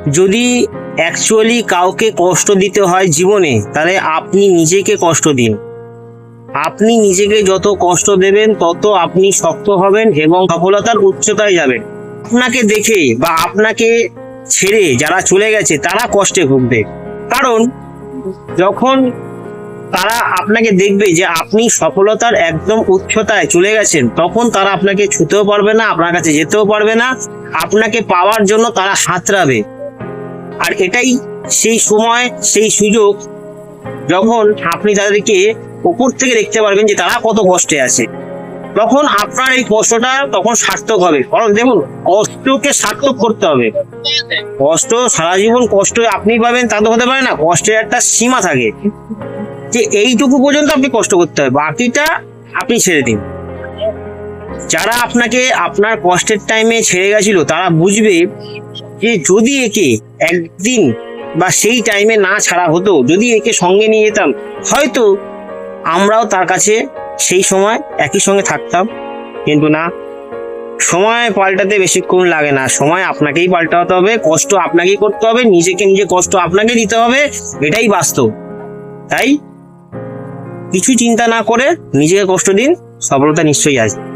যদি অ্যাকচুয়ালি কাউকে কষ্ট দিতে হয় জীবনে, তাহলে আপনি নিজেকে কষ্ট দিন। আপনি নিজেকে যত কষ্ট দেবেন তত আপনি শক্ত হবেন এবং সফলতার উচ্চতায় যাবেন। আপনাকে দেখে বা আপনাকে ছেড়ে যারা চলে গেছে তারা কষ্টে ভুগবে, কারণ যখন তারা আপনাকে দেখবে যে আপনি সফলতার একদম উচ্চতায় চলে গেছেন, তখন তারা আপনাকে ছুতেও পারবে না, আপনার কাছে যেতেও পারবে না। আপনাকে পাওয়ার জন্য তারা হাতড়াবে। আর এটাই সেই সময়, সেই সুযোগ যখন আপনি তাদেরকে উপর থেকে দেখতে পারবেন যে তারা কত কষ্টে আছে। তখন আপনার এই কষ্টটা তখন সার্থক হবে। কারণ দেখুন, কষ্টকে সার্থক করতে হবে। কষ্ট সারা জীবন কষ্ট আপনি পাবেন তা তো হতে পারে না। কষ্টের একটা সীমা থাকে যে এইটুকু পর্যন্ত আপনি কষ্ট করতে হবে, বাকিটা আপনি ছেড়ে দিন। যারা আপনাকে আপনার কষ্টের টাইমে ছেড়ে গেছিল তারা বুঝবে যে যদি একে একদিন বা সেই টাইমে না ছাড়া হতো, যদি একে সঙ্গে নিয়ে যেতাম, হয়তো আমরাও তার কাছে সেই সময় একই সঙ্গে থাকতাম। কিন্তু না, সময় পাল্টাতে বেশিক্ষণ লাগে না। সময় আপনাকেই পাল্টাতে হবে, কষ্ট আপনাকেই করতে হবে, নিজেকে নিজে কষ্ট আপনাকে দিতে হবে, এটাই বাস্তব। তাই কিছু চিন্তা না করে নিজেকে কষ্ট দিন, সফলতা নিশ্চয়ই আসবে।